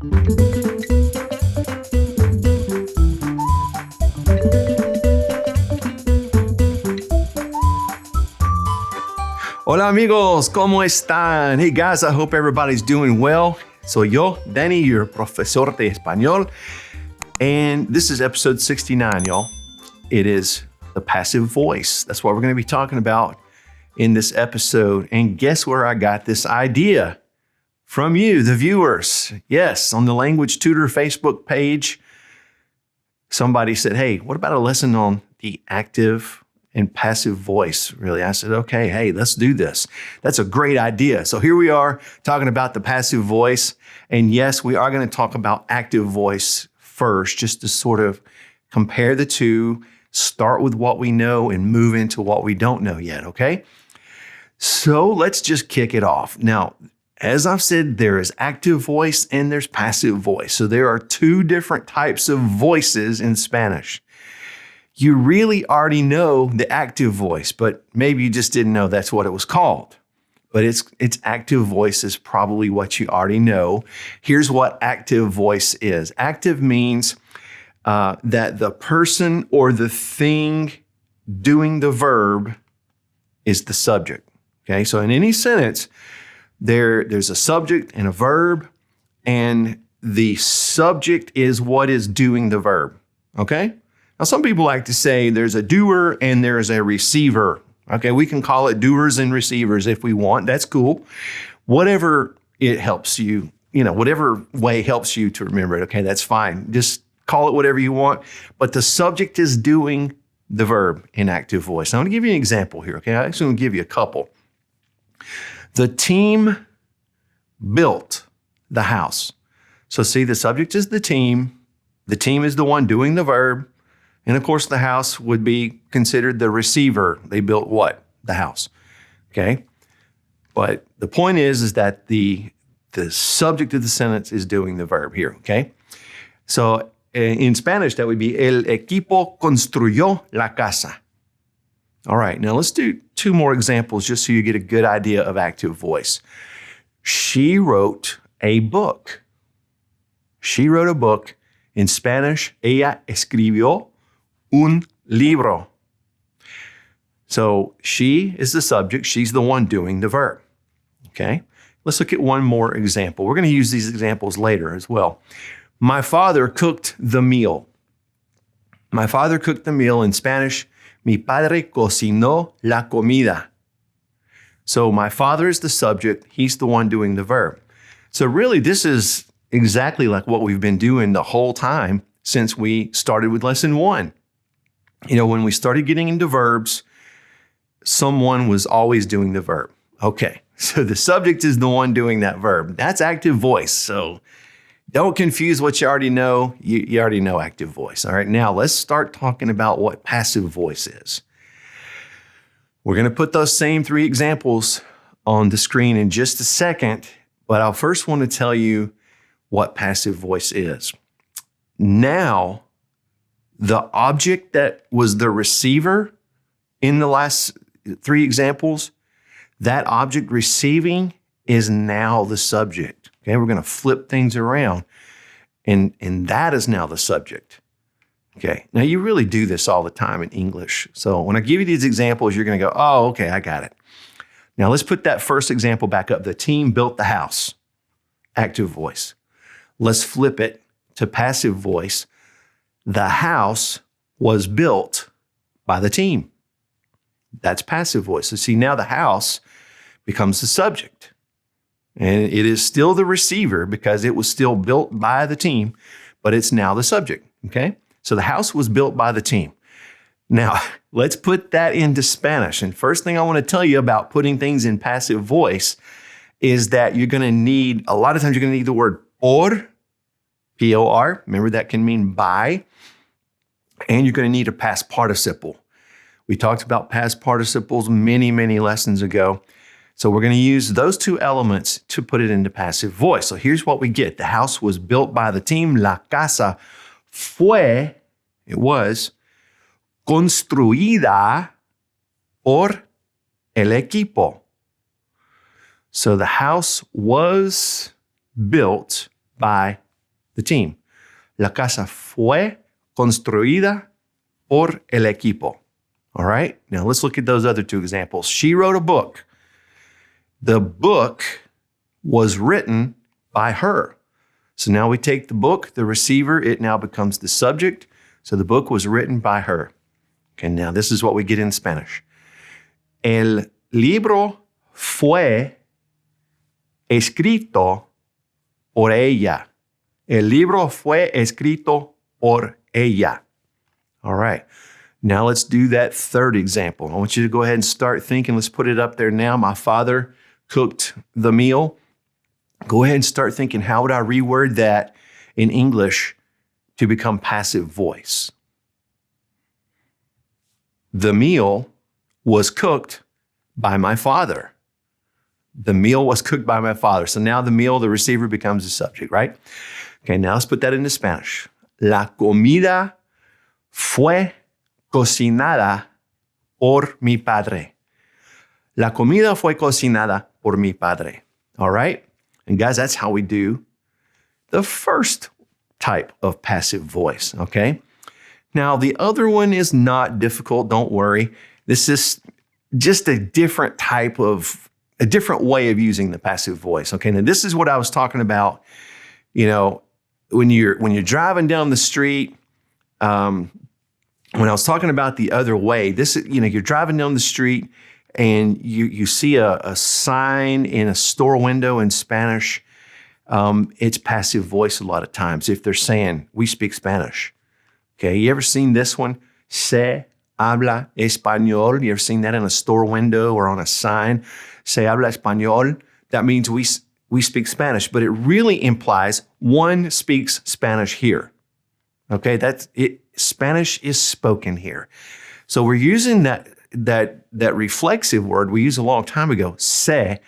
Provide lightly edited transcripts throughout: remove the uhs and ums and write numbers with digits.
Hola amigos, ¿cómo están? Hey guys, I hope everybody's doing well. Soy yo, Danny, your profesor de español. And this is episode 69, y'all. It is the passive voice. That's what we're going to be talking about in this episode. And guess where I got this idea? From you, the viewers. Yes, on the Language Tutor Facebook page, somebody said, hey, what about a lesson on the active and passive voice? Really, I said, okay, hey, let's do this. That's a great idea. So here we are talking about the passive voice. And yes, we are going to talk about active voice first, just to sort of compare the two, start with what we know and move into what we don't know yet, okay? So let's just kick it off. Now, as I've said, there is active voice and there's passive voice. So there are two different types of voices in Spanish. You really already know the active voice, but maybe you just didn't know that's what it was called. But it's active voice is probably what you already know. Here's what active voice is. Active means that the person or the thing doing the verb is the subject. Okay, so in any sentence, there's a subject and a verb, and the subject is what is doing the verb. Okay? Now, some people like to say there's a doer and there's a receiver. Okay, we can call it doers and receivers if we want. That's cool. Whatever it helps you, whatever way helps you to remember it. Okay, that's fine. Just call it whatever you want. But the subject is doing the verb in active voice. Now, I'm going to give you an example here. Okay, I'm actually going to give you a couple. The team built the house. So see, the subject is the team. The team is the one doing the verb. And of course, the house would be considered the receiver. They built what? The house. Okay. But the point is that the subject of the sentence is doing the verb here. Okay. So in Spanish, that would be el equipo construyó la casa. All right. Now let's do two more examples just so you get a good idea of active voice. She wrote a book. She wrote a book. In Spanish, ella escribió un libro. So she is the subject. She's the one doing the verb. Okay. Let's look at one more example. We're going to use these examples later as well. My father cooked the meal. My father cooked the meal. In Spanish, mi padre cocinó la comida. So my father is the subject. He's the one doing the verb. So really, this is exactly like what we've been doing the whole time since we started with lesson 1. When we started getting into verbs, someone was always doing the verb. Okay, so the subject is the one doing that verb. That's active voice. So don't confuse what you already know. You already know active voice. All right, now let's start talking about what passive voice is. We're going to put those same 3 examples on the screen in just a second, but I'll first want to tell you what passive voice is. Now, the object that was the receiver in the last 3 examples, that object receiving is now the subject. Okay, we're going to flip things around, and that is now the subject. Okay, now you really do this all the time in English. So when I give you these examples, you're going to go, oh, okay, I got it. Now let's put that first example back up. The team built the house. Active voice. Let's flip it to passive voice. The house was built by the team. That's passive voice. So see, now the house becomes the subject. And it is still the receiver because it was still built by the team, but it's now the subject, okay? So the house was built by the team. Now, let's put that into Spanish. And first thing I want to tell you about putting things in passive voice is that you're going to need, a lot of times you're going to need the word por, P-O-R. Remember, that can mean by. And you're going to need a past participle. We talked about past participles many, many lessons ago. So we're going to use those 2 elements to put it into passive voice. So here's what we get. The house was built by the team. La casa fue, it was, construida por el equipo. So the house was built by the team. La casa fue construida por el equipo. All right? Now let's look at those other two examples. She wrote a book. The book was written by her. So now we take the book, the receiver, it now becomes the subject. So the book was written by her. Okay, now this is what we get in Spanish. El libro fue escrito por ella. El libro fue escrito por ella. All right. Now let's do that third example. I want you to go ahead and start thinking. Let's put it up there now. My father cooked the meal. Go ahead and start thinking, how would I reword that in English to become passive voice? The meal was cooked by my father. The meal was cooked by my father. So now the meal, the receiver becomes the subject, right? Okay, now let's put that into Spanish. La comida fue cocinada por mi padre. La comida fue cocinada por mi padre. All right? And guys, that's how we do the first type of passive voice, okay? Now, the other one is not difficult, don't worry. This is just a different way of using the passive voice, okay? Now, this is what I was talking about, when you're driving down the street, when I was talking about the other way, you're driving down the street and you see a sign in a store window in Spanish. It's passive voice a lot of times if they're saying, we speak Spanish. Okay, you ever seen this one? Se habla español. You ever seen that in a store window or on a sign? Se habla español. That means we speak Spanish, but it really implies one speaks Spanish here. Okay, that's it. Spanish is spoken here. So we're using that reflexive word we used a long time ago, se,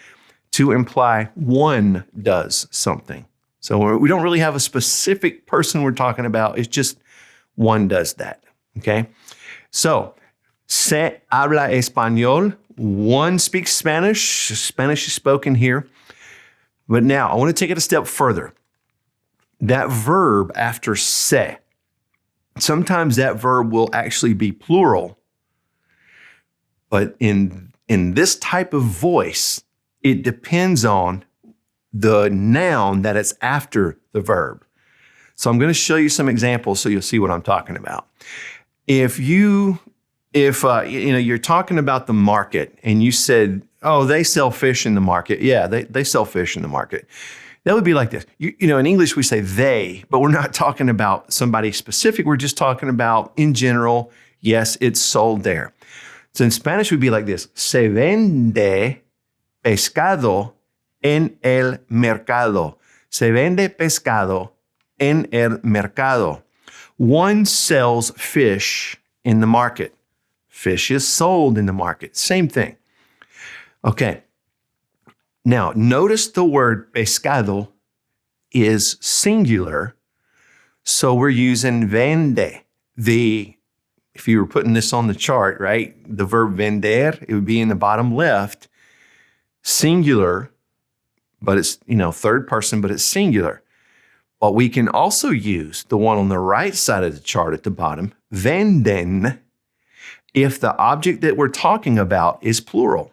to imply one does something. So we don't really have a specific person we're talking about. It's just one does that, okay? So, se habla español. One speaks Spanish. Spanish is spoken here. But now, I want to take it a step further. That verb after se, sometimes that verb will actually be plural. But in this type of voice, it depends on the noun that it's after the verb. So I'm going to show you some examples so you'll see what I'm talking about. If you're talking about the market and you said, oh, they sell fish in the market. Yeah, they sell fish in the market. That would be like this. In English, we say they, but we're not talking about somebody specific. We're just talking about in general, yes, it's sold there. So in Spanish, it would be like this. Se vende pescado en el mercado. Se vende pescado en el mercado. One sells fish in the market. Fish is sold in the market. Same thing. Okay. Now, notice the word pescado is singular, so we're using vende. If you were putting this on the chart, right, the verb vender, it would be in the bottom left, singular, but it's, third person, but it's singular. But we can also use the one on the right side of the chart at the bottom, venden, if the object that we're talking about is plural.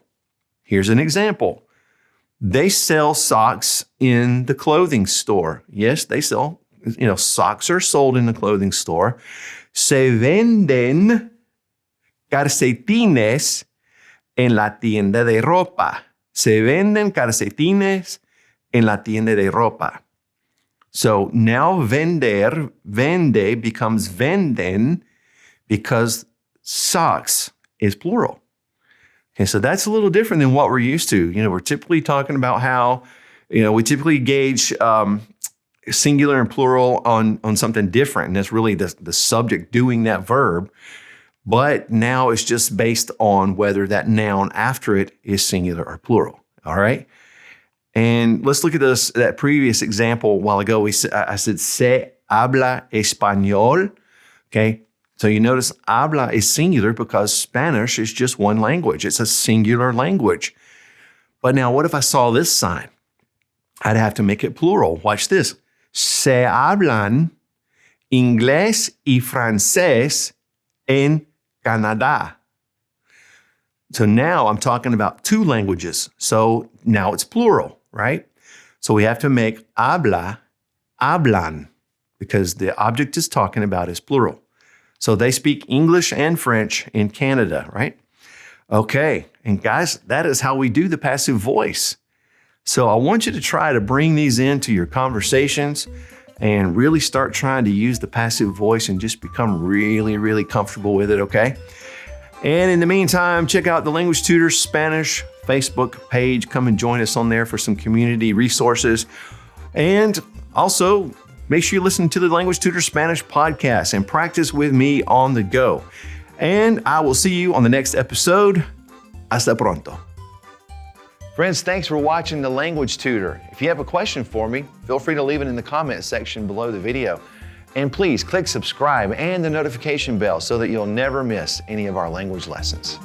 Here's an example. They sell socks in the clothing store. Yes, they sell, socks are sold in the clothing store. Se venden calcetines en la tienda de ropa. Se venden calcetines en la tienda de ropa. So now vende becomes venden because socks is plural. Okay, so that's a little different than what we're used to. We're typically talking about how, we typically gauge singular and plural on something different. And that's really the subject doing that verb. But now it's just based on whether that noun after it is singular or plural. All right. And let's look at that previous example a while ago. I said, se habla español. Okay. So you notice habla is singular because Spanish is just one language. It's a singular language. But now what if I saw this sign? I'd have to make it plural. Watch this. se hablan inglés y francés en Canadá. So now I'm talking about two languages. So now it's plural, right? So we have to make habla, hablan, because the object is talking about is plural. So they speak English and French in Canada, right? Okay, and guys, that is how we do the passive voice. So I want you to try to bring these into your conversations and really start trying to use the passive voice and just become really, really comfortable with it, okay? And in the meantime, check out the Language Tutor Spanish Facebook page. Come and join us on there for some community resources. And also, make sure you listen to the Language Tutor Spanish podcast and practice with me on the go. And I will see you on the next episode. Hasta pronto. Friends, thanks for watching the Language Tutor. If you have a question for me, feel free to leave it in the comment section below the video. And please click subscribe and the notification bell so that you'll never miss any of our language lessons.